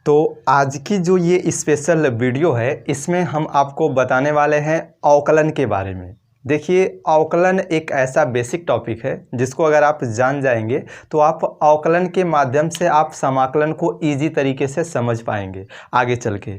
तो आज की जो ये स्पेशल वीडियो है, इसमें हम आपको बताने वाले हैं अवकलन के बारे में। देखिए, अवकलन एक ऐसा बेसिक टॉपिक है जिसको अगर आप जान जाएंगे तो आप अवकलन के माध्यम से आप समाकलन को इजी तरीके से समझ पाएंगे आगे चल के,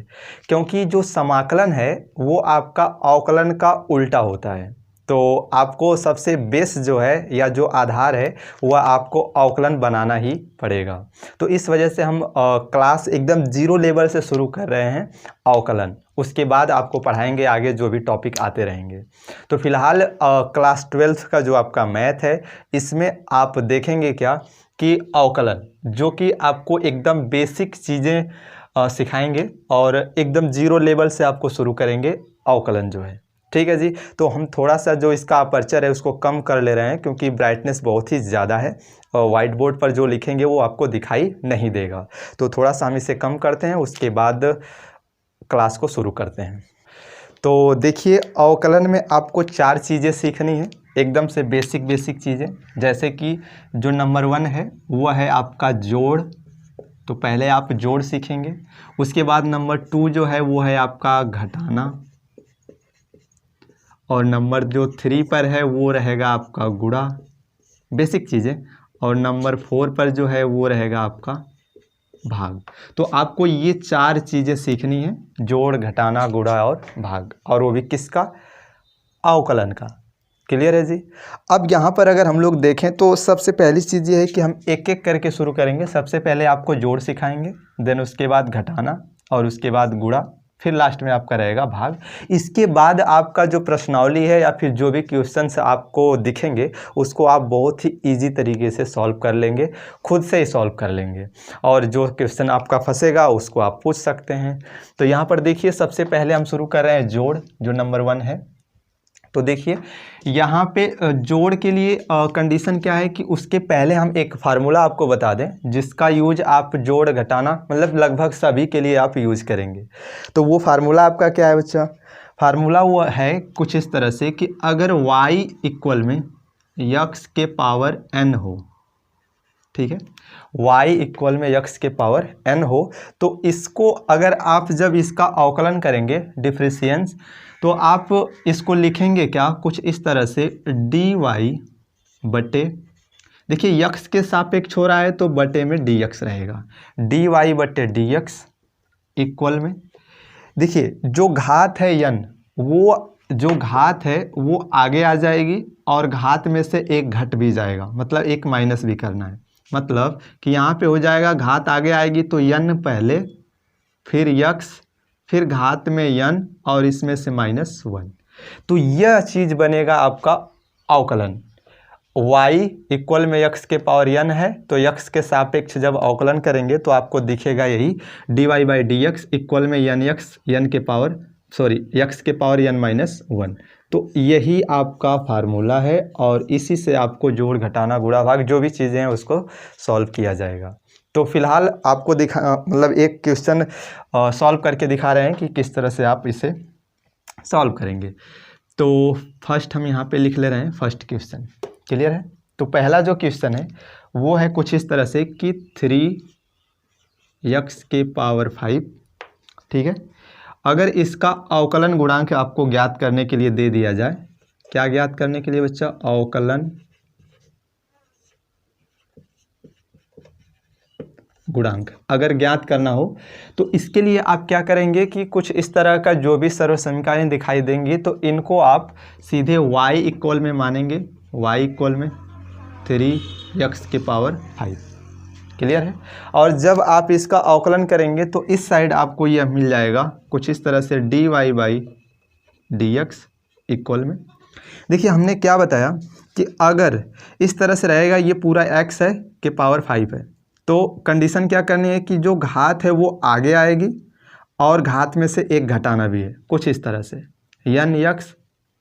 क्योंकि जो समाकलन है वो आपका अवकलन का उल्टा होता है। तो आपको सबसे बेस जो है या जो आधार है वह आपको अवकलन बनाना ही पड़ेगा। तो इस वजह से हम क्लास एकदम जीरो लेवल से शुरू कर रहे हैं अवकलन, उसके बाद आपको पढ़ाएंगे आगे जो भी टॉपिक आते रहेंगे। तो फिलहाल क्लास 12th का जो आपका मैथ है, इसमें आप देखेंगे क्या कि अवकलन, जो कि आपको एकदम बेसिक चीज़ें सिखाएंगे और एकदम जीरो लेवल से आपको शुरू करेंगे अवकलन जो है। ठीक है जी। तो हम थोड़ा सा जो इसका अपर्चर है उसको कम कर ले रहे हैं, क्योंकि ब्राइटनेस बहुत ही ज़्यादा है और वाइट बोर्ड पर जो लिखेंगे वो आपको दिखाई नहीं देगा। तो थोड़ा सा हम इसे कम करते हैं, उसके बाद क्लास को शुरू करते हैं। तो देखिए, अवकलन में आपको 4 चीज़ें सीखनी है, एकदम से बेसिक चीज़ें। जैसे कि जो नंबर 1 है वह है आपका जोड़, तो पहले आप जोड़ सीखेंगे। उसके बाद नंबर 2 जो है वो है आपका घटाना, और नंबर जो 3 पर है वो रहेगा आपका गुणा, बेसिक चीज़ें। और नंबर 4 पर जो है वो रहेगा आपका भाग। तो आपको ये 4 चीज़ें सीखनी है, जोड़, घटाना, गुणा और भाग, और वो भी किसका? अवकलन का। क्लियर है जी। अब यहाँ पर अगर हम लोग देखें तो सबसे पहली चीज़ ये है कि हम एक एक करके शुरू करेंगे। सबसे पहले आपको जोड़ सिखाएंगे, देन उसके बाद घटाना, और उसके बाद गुणा, फिर लास्ट में आपका रहेगा भाग। इसके बाद आपका जो प्रश्नावली है या फिर जो भी क्वेश्चंस आपको दिखेंगे उसको आप बहुत ही इजी तरीके से सॉल्व कर लेंगे, खुद से ही सॉल्व कर लेंगे, और जो क्वेश्चन आपका फंसेगा उसको आप पूछ सकते हैं। तो यहाँ पर देखिए, सबसे पहले हम शुरू कर रहे हैं जोड़, जो नंबर 1 है। तो देखिए, यहाँ पे जोड़ के लिए कंडीशन क्या है कि उसके पहले हम एक फार्मूला आपको बता दें, जिसका यूज आप जोड़, घटाना, मतलब लगभग सभी के लिए आप यूज करेंगे। तो वो फार्मूला आपका क्या है बच्चा? फार्मूला वो है कुछ इस तरह से कि अगर y इक्वल में x के पावर n हो, ठीक है, y इक्वल में x के पावर n हो, तो इसको अगर आप जब इसका अवकलन करेंगे, डिफरेंशिएंस, तो आप इसको लिखेंगे क्या? कुछ इस तरह से, dy बटे, देखिए x के सापेक्ष हो रहा है तो बटे में dx रहेगा, dy बटे dx इक्वल में, देखिए जो घात है n, वो जो घात है वो आगे आ जाएगी और घात में से एक घट भी जाएगा, मतलब एक माइनस भी करना है। मतलब कि यहाँ पे हो जाएगा, घात आगे आएगी तो n पहले, फिर x, फिर घात में n, और इसमें से -1। तो यह चीज़ बनेगा आपका अवकलन। y इक्वल में x के पावर n है, तो x के सापेक्ष जब अवकलन करेंगे तो आपको दिखेगा यही, dy बाई dx इक्वल में nx, n के पावर x के पावर n-1। तो यही आपका फार्मूला है, और इसी से आपको जोड़, घटाना, गुणा, भाग जो भी चीज़ें हैं उसको सॉल्व किया जाएगा। तो फिलहाल आपको मतलब एक क्वेश्चन सॉल्व करके दिखा रहे हैं कि किस तरह से आप इसे सॉल्व करेंगे। तो फर्स्ट हम यहाँ पे लिख ले रहे हैं फर्स्ट क्वेश्चन। क्लियर है? तो पहला जो क्वेश्चन है वो है कुछ इस तरह से कि 3x के पावर 5, ठीक है, अगर इसका अवकलन गुणांक आपको ज्ञात करने के लिए दे दिया जाए। क्या ज्ञात करने के लिए बच्चा? अवकलन गुणांक अगर ज्ञात करना हो तो इसके लिए आप क्या करेंगे कि कुछ इस तरह का जो भी सर्व समीकरण दिखाई देंगी तो इनको आप सीधे y इक्वल में मानेंगे, y इक्वल में 3x के पावर 5। क्लियर है? और जब आप इसका अवकलन करेंगे तो इस साइड आपको यह मिल जाएगा कुछ इस तरह से, dy बाई dx इक्वल में, देखिए हमने क्या बताया कि अगर इस तरह से रहेगा, ये पूरा x है के पावर 5 है, तो कंडीशन क्या करनी है कि जो घात है वो आगे आएगी और घात में से एक घटाना भी है, कुछ इस तरह से, nx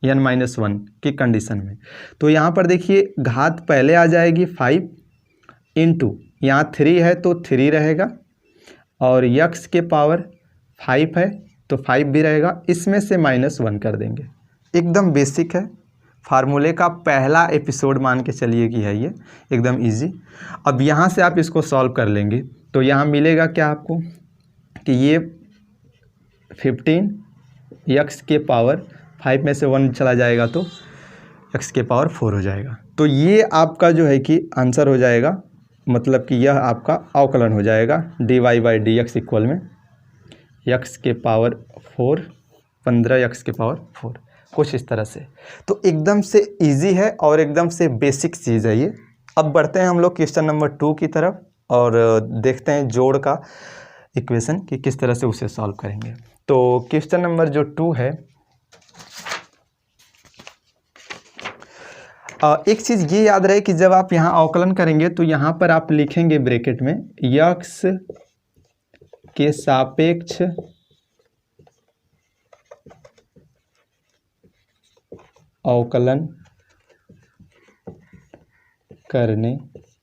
n-1 की कंडीशन में। तो यहाँ पर देखिए घात पहले आ जाएगी 5 इंटू, यहाँ 3 है तो 3 रहेगा, और x के पावर 5 है तो 5 भी रहेगा, इसमें से -1 कर देंगे। एकदम बेसिक है, फार्मूले का पहला एपिसोड मान के चलिए कि है ये, एकदम इजी। अब यहाँ से आप इसको सॉल्व कर लेंगे तो यहाँ मिलेगा क्या आपको? कि ये 15 x के पावर 5 में से 1 चला जाएगा तो x के पावर 4 हो जाएगा। तो ये आपका जो है कि आंसर हो जाएगा, मतलब कि यह आपका अवकलन हो जाएगा dy/dx इक्वल में x के पावर 4 15x के पावर 4, कुछ इस तरह से। तो एकदम से इजी है और एकदम से बेसिक चीज़ है ये। अब बढ़ते हैं हम लोग क्वेश्चन नंबर 2 की तरफ और देखते हैं जोड़ का इक्वेशन कि किस तरह से उसे सॉल्व करेंगे। तो क्वेश्चन नंबर जो 2 है, एक चीज़ ये याद रहे कि जब आप यहाँ अवकलन करेंगे तो यहाँ पर आप लिखेंगे ब्रैकेट में x के सापेक्ष अवकलन करने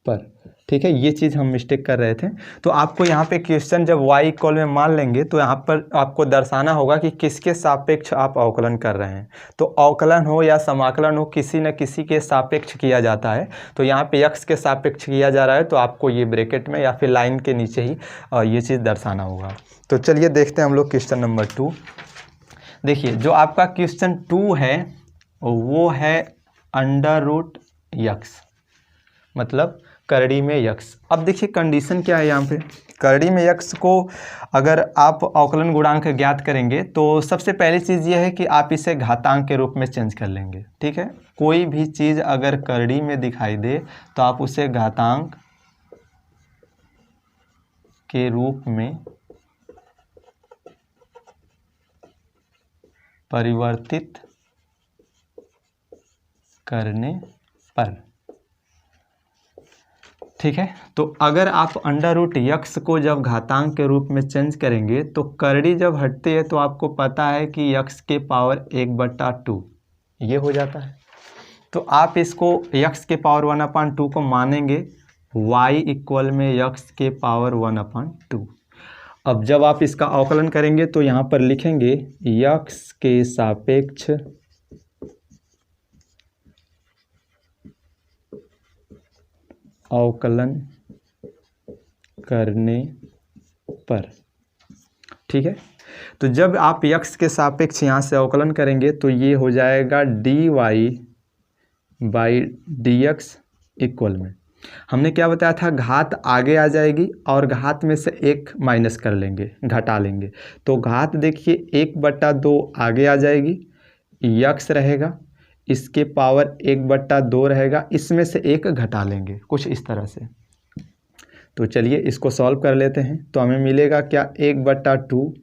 पर। ठीक है, ये चीज़ हम मिस्टेक कर रहे थे। तो आपको यहाँ पे क्वेश्चन जब y इक्वल में मान लेंगे तो यहाँ पर आपको दर्शाना होगा कि किसके सापेक्ष आप अवकलन कर रहे हैं। तो अवकलन हो या समाकलन हो, किसी न किसी के सापेक्ष किया जाता है। तो यहाँ पे x के सापेक्ष किया जा रहा है तो आपको ये ब्रैकेट में या फिर लाइन के नीचे ही ये चीज़ दर्शाना होगा। तो चलिए देखते हैं हम लोग क्वेश्चन नंबर 2। देखिए जो आपका क्वेश्चन 2 है वो है √x, मतलब करड़ी में x। अब देखिए कंडीशन क्या है यहाँ पे, करड़ी में x को अगर आप अवकलन गुणांक ज्ञात करेंगे तो सबसे पहली चीज़ ये है कि आप इसे घातांक के रूप में चेंज कर लेंगे। ठीक है, कोई भी चीज़ अगर करड़ी में दिखाई दे तो आप उसे घातांक के रूप में परिवर्तित करने पर। ठीक है, तो अगर आप √x को जब घातांक के रूप में चेंज करेंगे तो करड़ी जब हटती है तो आपको पता है कि x के पावर 1/2 ये हो जाता है। तो आप इसको x के पावर 1/2 को मानेंगे y इक्वल में x के पावर 1/2। अब जब आप इसका अवकलन करेंगे तो यहाँ पर लिखेंगे x के सापेक्ष अवकलन करने पर। ठीक है, तो जब आप x के सापेक्ष यहाँ से अवकलन करेंगे तो ये हो जाएगा dy/dx इक्वल में, हमने क्या बताया था, घात आगे आ जाएगी और घात में से 1 माइनस कर लेंगे, घटा लेंगे। तो घात देखिए 1/2 आगे आ जाएगी, x रहेगा, इसके पावर 1/2 रहेगा, इसमें से 1 घटा लेंगे, कुछ इस तरह से। तो चलिए इसको सॉल्व कर लेते हैं। तो हमें मिलेगा क्या, 1/2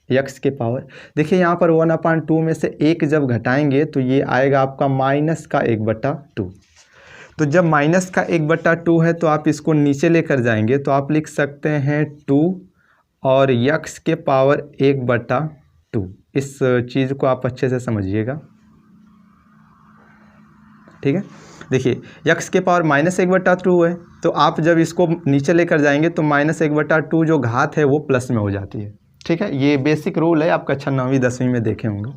x के पावर, देखिए यहाँ पर 1/2 में से 1 जब घटाएंगे तो ये आएगा आपका माइनस का 1/2। तो जब माइनस का 1/2 है तो आप इसको नीचे लेकर जाएंगे तो आप लिख सकते हैं 2 और x के पावर 1/2। इस चीज़ को आप अच्छे से समझिएगा। ठीक है, देखिए x के पावर -1/2 है तो आप जब इसको नीचे लेकर जाएंगे तो -1/2 जो घात है वो प्लस में हो जाती है। ठीक है, ये बेसिक रूल है, आप कक्षा 9वीं 10वीं में देखे होंगे।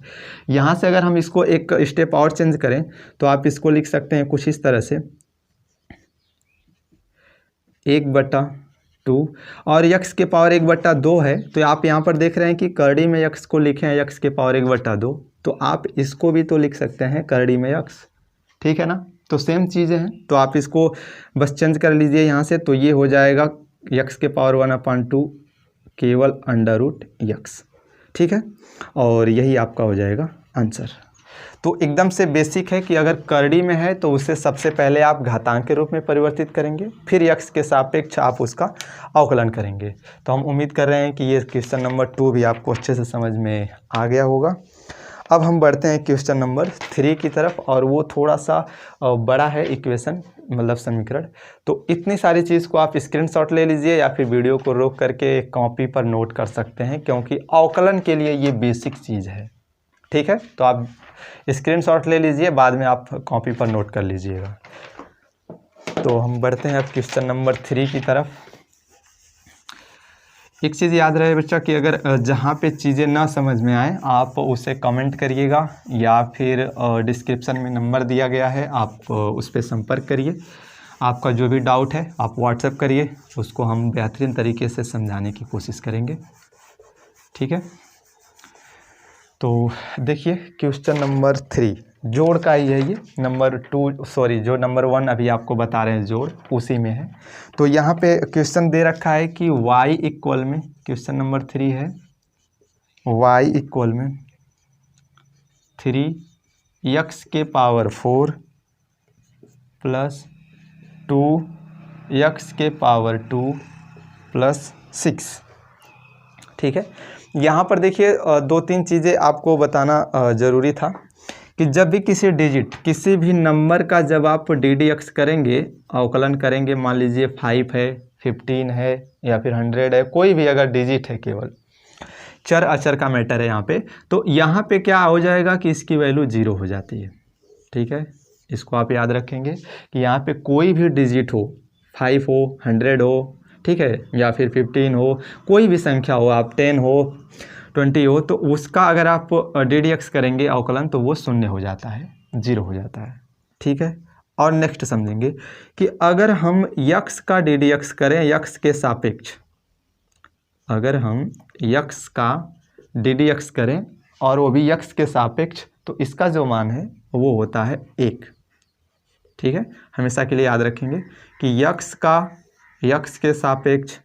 यहाँ से अगर हम इसको एक स्टेप और चेंज करें तो आप इसको लिख सकते हैं कुछ इस तरह से 1/2 और x के पावर 1/2 है। तो आप यहाँ पर देख रहे हैं कि करड़ी में x को लिखे हैं x के पावर 1/2, तो आप इसको भी तो लिख सकते हैं करड़ी में x। ठीक है ना, तो सेम चीज़ें हैं, तो आप इसको बस चेंज कर लीजिए यहाँ से। तो ये हो जाएगा x के पावर 1/2 केवल √x। ठीक है, और यही आपका हो जाएगा आंसर। तो एकदम से बेसिक है कि अगर करड़ी में है तो उसे सबसे पहले आप घातांक के रूप में परिवर्तित करेंगे, फिर x के सापेक्ष आप उसका अवकलन करेंगे। तो हम उम्मीद कर रहे हैं कि ये क्वेश्चन नंबर 2 भी आपको अच्छे से समझ में आ गया होगा। अब हम बढ़ते हैं क्वेश्चन नंबर 3 की तरफ, और वो थोड़ा सा बड़ा है इक्वेशन, मतलब समीकरण। तो इतनी सारी चीज़ को आप स्क्रीनशॉट ले लीजिए या फिर वीडियो को रोक करके कॉपी पर नोट कर सकते हैं, क्योंकि अवकलन के लिए ये बेसिक चीज़ है। ठीक है, तो आप स्क्रीनशॉट ले लीजिए, बाद में आप कॉपी पर नोट कर लीजिएगा। तो हम बढ़ते हैं अब क्वेश्चन नंबर 3 की तरफ। एक चीज़ याद रहे बच्चा कि अगर जहाँ पे चीज़ें ना समझ में आए आप उसे कमेंट करिएगा या फिर डिस्क्रिप्शन में नंबर दिया गया है, आप उस पर संपर्क करिए। आपका जो भी डाउट है आप व्हाट्सएप करिए, उसको हम बेहतरीन तरीके से समझाने की कोशिश करेंगे। ठीक है। तो देखिए क्वेश्चन नंबर 3 जोड़ का ही है ये, नंबर 2 सॉरी जो नंबर 1 अभी आपको बता रहे हैं जोड़ उसी में है। तो यहाँ पे क्वेश्चन दे रखा है कि y इक्वल में, क्वेश्चन नंबर 3 है y इक्वल में 3x के पावर 4 प्लस 2x के पावर 2 प्लस 6। ठीक है, यहाँ पर देखिए 2-3 चीज़ें आपको बताना ज़रूरी था कि जब भी किसी डिजिट किसी भी नंबर का जब आप DDX करेंगे, अवकलन करेंगे, मान लीजिए 5 है, 15 है या फिर 100 है, कोई भी अगर डिजिट है, केवल चर अचर का मैटर है यहाँ पे, तो यहाँ पे क्या हो जाएगा कि इसकी वैल्यू 0 हो जाती है। ठीक है, इसको आप याद रखेंगे कि यहाँ पे कोई भी डिजिट हो, 5 हो, 100 हो, ठीक है, या फिर 15 हो, कोई भी संख्या हो, आप 10 हो, 20 हो, तो उसका अगर आप DDX करेंगे अवकलन तो वो 0 हो जाता है, 0 हो जाता है। ठीक है, और नेक्स्ट समझेंगे कि अगर हम x का DDX करें x के सापेक्ष, अगर हम x का DDX करें और वो भी x के सापेक्ष, तो इसका जो मान है वो होता है 1। ठीक है, हमेशा के लिए याद रखेंगे कि x का x के सापेक्ष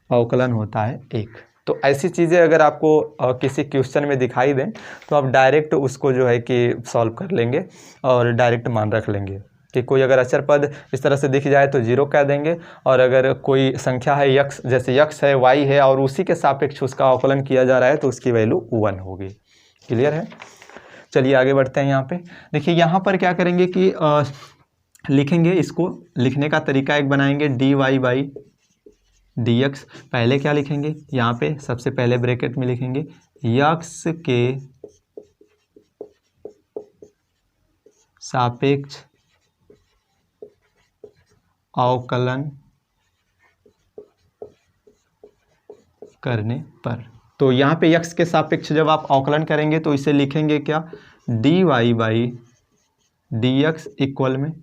अवकलन होता है 1। तो ऐसी चीज़ें अगर आपको किसी क्वेश्चन में दिखाई दें तो आप डायरेक्ट उसको जो है कि सॉल्व कर लेंगे और डायरेक्ट मान रख लेंगे कि कोई अगर अचर पद इस तरह से दिख जाए तो 0 कह देंगे, और अगर कोई संख्या है x, जैसे x है, y है, और उसी के सापेक्ष उसका अवकलन किया जा रहा है तो उसकी वैल्यू 1 होगी। क्लियर है, चलिए आगे बढ़ते हैं। यहाँ पे देखिए, यहाँ पर क्या करेंगे कि लिखेंगे, इसको लिखने का तरीका एक बनाएंगे, dy/dx। पहले क्या लिखेंगे, यहाँ पे सबसे पहले ब्रैकेट में लिखेंगे x के सापेक्ष अवकलन करने पर। तो यहाँ पे x के सापेक्ष जब आप अवकलन करेंगे तो इसे लिखेंगे क्या, dy/dx इक्वल में,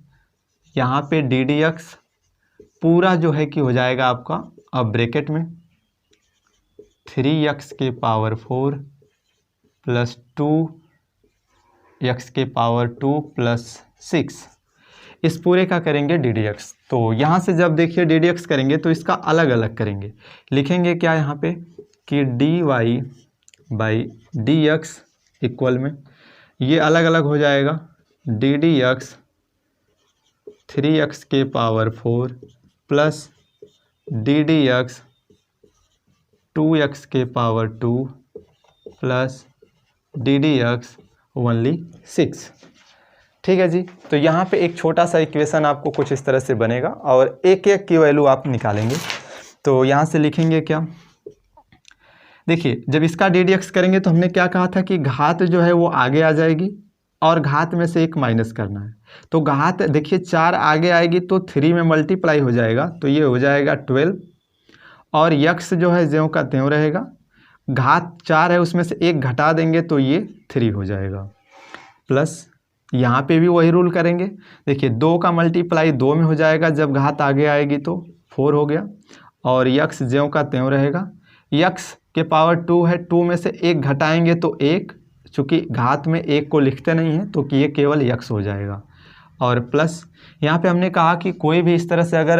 यहाँ पे ddx पूरा जो है कि हो जाएगा आपका, अब ब्रैकेट में 3x के पावर 4 प्लस 2x के पावर 2 प्लस 6, इस पूरे का करेंगे DDX। तो यहाँ से जब देखिए DDX करेंगे तो इसका अलग अलग करेंगे, लिखेंगे क्या यहाँ पे कि dy/dx इक्वल में, ये अलग अलग हो जाएगा ddx 3x के पावर 4 प्लस ddx 2x के पावर 2 प्लस ddx ओनली 6। ठीक है जी, तो यहाँ पे एक छोटा सा इक्वेशन आपको कुछ इस तरह से बनेगा और एक एक की वैल्यू आप निकालेंगे। तो यहाँ से लिखेंगे क्या, देखिए जब इसका DDX करेंगे तो हमने क्या कहा था कि घात जो है वो आगे आ जाएगी और घात में से 1 माइनस करना है। तो घात देखिए 4 आगे आएगी तो 3 में मल्टीप्लाई हो जाएगा, तो ये हो जाएगा 12, और x जो है ज्यों का त्यों रहेगा, घात 4 है उसमें से 1 घटा देंगे तो ये 3 हो जाएगा, प्लस यहाँ पे भी वही रूल करेंगे। देखिए 2 का मल्टीप्लाई 2 में हो जाएगा, जब घात आगे आएगी तो 4 हो गया, और x ज्यों का त्यों रहेगा, x के पावर 2 है, 2 में से 1 घटाएंगे तो 1, चूँकि घात में 1 को लिखते नहीं हैं तो ये केवल x हो जाएगा, और प्लस यहाँ पे हमने कहा कि कोई भी इस तरह से अगर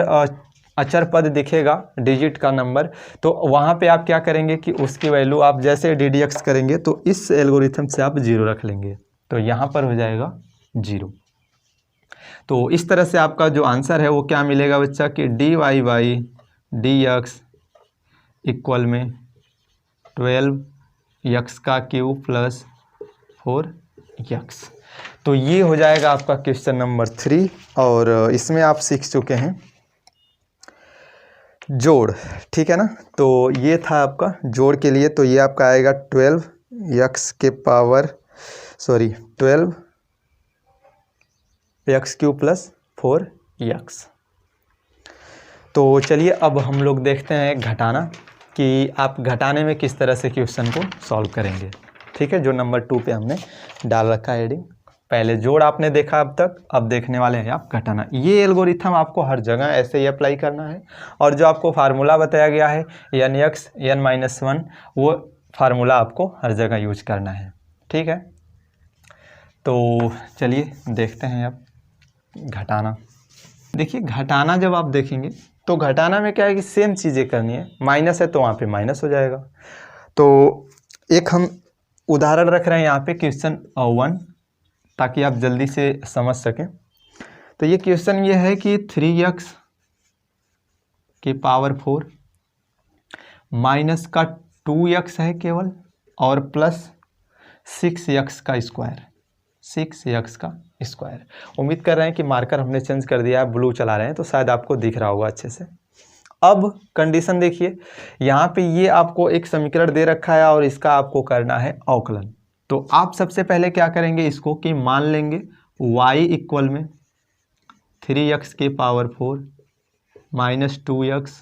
अचर पद दिखेगा डिजिट का नंबर, तो वहाँ पे आप क्या करेंगे कि उसकी वैल्यू आप जैसे DDX करेंगे तो इस एल्गोरिथम से आप 0 रख लेंगे, तो यहाँ पर हो जाएगा 0। तो इस तरह से आपका जो आंसर है वो क्या मिलेगा बच्चा कि dy/dx इक्वल में 12x का क्यूब प्लस 4x। तो ये हो जाएगा आपका क्वेश्चन नंबर 3, और इसमें आप सीख चुके हैं जोड़। ठीक है ना, तो ये था आपका जोड़ के लिए। तो ये आपका आएगा 12x क्यूब प्लस 4x। तो चलिए अब हम लोग देखते हैं घटाना, कि आप घटाने में किस तरह से क्वेश्चन को सॉल्व करेंगे। ठीक है, जो नंबर 2 पे हमने डाल रखा है हेडिंग। पहले जोड़ आपने देखा अब तक, अब देखने वाले हैं आप घटाना। ये एल्गोरिथम आपको हर जगह ऐसे ही अप्लाई करना है, और जो आपको फार्मूला बताया गया है n(x) n-1, वो फार्मूला आपको हर जगह यूज करना है, ठीक है। तो चलिए देखते हैं अब घटाना। देखिए घटाना जब आप देखेंगे तो घटाना में क्या है कि सेम चीज़ें करनी है, माइनस है तो वहाँ पे माइनस हो जाएगा। तो एक हम उदाहरण रख रहे हैं यहाँ पे क्वेश्चन 1, ताकि आप जल्दी से समझ सकें। तो ये क्वेश्चन ये है कि 3x की पावर 4 माइनस का 2x है केवल, और प्लस 6x का स्क्वायर, 6x का स्क्वायर। उम्मीद कर रहे हैं कि मार्कर हमने चेंज कर दिया है, ब्लू चला रहे हैं तो शायद आपको दिख रहा होगा अच्छे से। अब कंडीशन देखिए, यहाँ पे ये आपको एक समीकरण दे रखा है और इसका आपको करना है अवकलन। तो आप सबसे पहले क्या करेंगे इसको कि मान लेंगे y इक्वल में 3x की power 4 minus 2x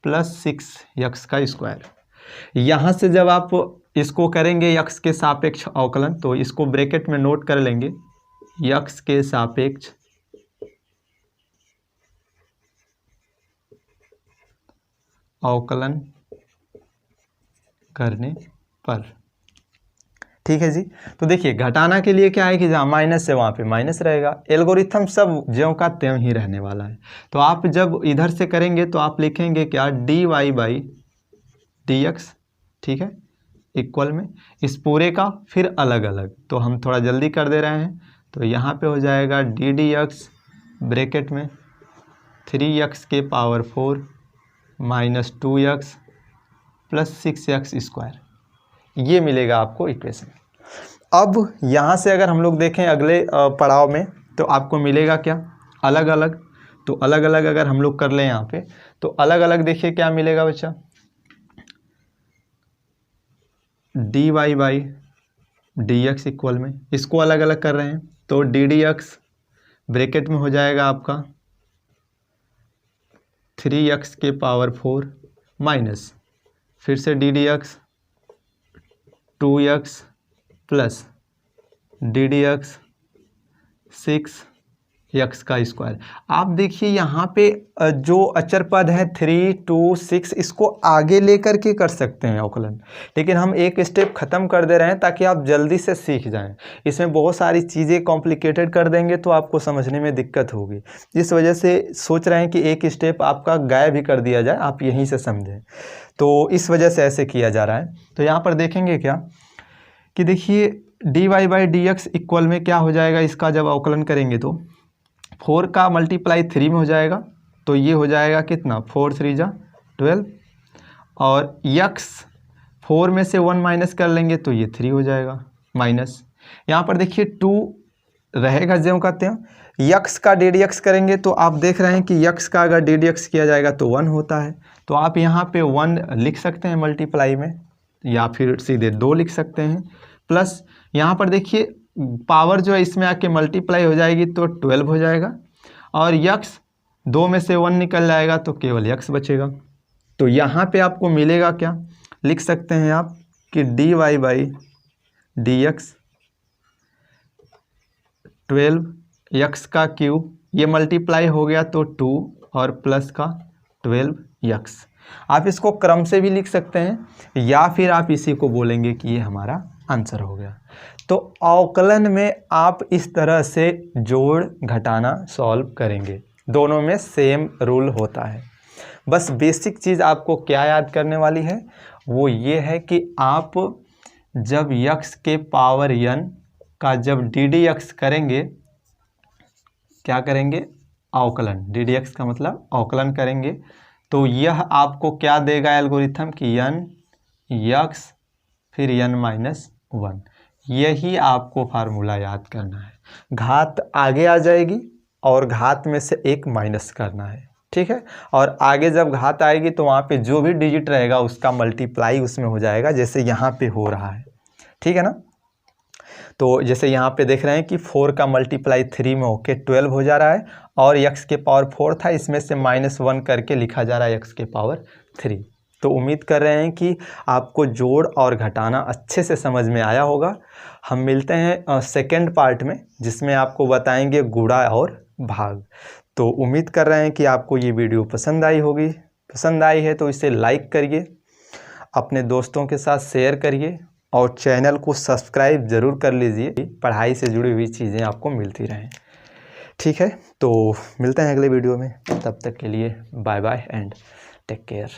plus 6x का स्क्वायर। यहाँ से जब आप इसको करेंगे x के सापेक्ष अवकलन, तो इसको ब्रैकेट में नोट कर लेंगे, x के सापेक्ष अवकलन करने पर, ठीक है जी। तो देखिए घटाना के लिए क्या है कि जहाँ माइनस है वहाँ पे माइनस रहेगा, एल्गोरिथम सब ज्यों का त्यों ही रहने वाला है। तो आप जब इधर से करेंगे तो आप लिखेंगे क्या, dy बाई dx, ठीक है, इक्वल में इस पूरे का फिर अलग अलग। तो हम थोड़ा जल्दी कर दे रहे हैं, तो यहाँ पे हो जाएगा डी dx ब्रैकेट में 3x के power 4 minus 2x plus 6x square, ये मिलेगा आपको इक्वेशन। अब यहाँ से अगर हम लोग देखें अगले पड़ाव में, तो आपको मिलेगा क्या, अलग अलग। तो अलग अलग अगर हम लोग कर लें यहाँ पे, तो अलग अलग देखिए क्या मिलेगा बच्चा, dy बाई dx इक्वल में, इसको अलग अलग कर रहे हैं तो डी dx ब्रैकेट में हो जाएगा आपका 3x के पावर 4 माइनस फिर से D dx 2x plus D dx 6x का स्क्वायर। आप देखिए यहाँ पे जो अचर पद है 3, 2, 6, इसको आगे लेकर के कर सकते हैं अवकलन, लेकिन हम एक स्टेप ख़त्म कर दे रहे हैं ताकि आप जल्दी से सीख जाएं। इसमें बहुत सारी चीज़ें कॉम्प्लिकेटेड कर देंगे तो आपको समझने में दिक्कत होगी, इस वजह से सोच रहे हैं कि एक स्टेप आपका गायब भी कर दिया जाए, आप यहीं से समझें। तो इस वजह से ऐसे किया जा रहा है। तो यहाँ पर देखेंगे क्या कि देखिए dy बाई dx इक्वल में क्या हो जाएगा, इसका जब अवकलन करेंगे तो 4 का मल्टीप्लाई 3 में हो जाएगा, तो ये हो जाएगा कितना, 4 3 जा 12, और x 4 में से 1 माइनस कर लेंगे तो ये 3 हो जाएगा माइनस। यहाँ पर देखिए 2 रहेगा ज्यों का त्यों, x का डी dx करेंगे तो आप देख रहे हैं कि x का अगर डी dx किया जाएगा तो 1 होता है, तो आप यहाँ पे 1 लिख सकते हैं मल्टीप्लाई में, या फिर सीधे 2 लिख सकते हैं, प्लस यहाँ पर देखिए पावर जो है इसमें आके मल्टीप्लाई हो जाएगी तो 12 हो जाएगा, और x 2 में से 1 निकल जाएगा तो केवल x बचेगा। तो यहाँ पे आपको मिलेगा क्या, लिख सकते हैं आप कि dy बाई dx 12x का क्यूब, ये मल्टीप्लाई हो गया तो 2 और प्लस का 12x। आप इसको क्रम से भी लिख सकते हैं या फिर आप इसी को बोलेंगे कि ये हमारा आंसर हो गया। तो अवकलन में आप इस तरह से जोड़ घटाना सॉल्व करेंगे, दोनों में सेम रूल होता है। बस बेसिक चीज़ आपको क्या याद करने वाली है, वो ये है कि आप जब x के पावर n का जब डी dx करेंगे, क्या करेंगे, अवकलन, डी dx का मतलब अवकलन करेंगे, तो यह आपको क्या देगा एल्गोरिथम कि n x फिर n माइनस 1, यही आपको फार्मूला याद करना है। घात आगे आ जाएगी और घात में से एक माइनस करना है, ठीक है, और आगे जब घात आएगी तो वहाँ पे जो भी डिजिट रहेगा उसका मल्टीप्लाई उसमें हो जाएगा, जैसे यहाँ पे हो रहा है, ठीक है ना। तो जैसे यहाँ पे देख रहे हैं कि 4 का मल्टीप्लाई 3 में होके 12 हो जा रहा है, और x के पावर 4 था, इसमें से -1 करके लिखा जा रहा है x के पावर 3। तो उम्मीद कर रहे हैं कि आपको जोड़ और घटाना अच्छे से समझ में आया होगा। हम मिलते हैं सेकंड पार्ट में, जिसमें आपको बताएंगे गुणा और भाग। तो उम्मीद कर रहे हैं कि आपको ये वीडियो पसंद आई होगी। पसंद आई है तो इसे लाइक करिए, अपने दोस्तों के साथ शेयर करिए और चैनल को सब्सक्राइब ज़रूर कर लीजिए, पढ़ाई से जुड़ी हुई चीज़ें आपको मिलती रहें। ठीक है, तो मिलते हैं अगले वीडियो में, तब तक के लिए bye bye and take care.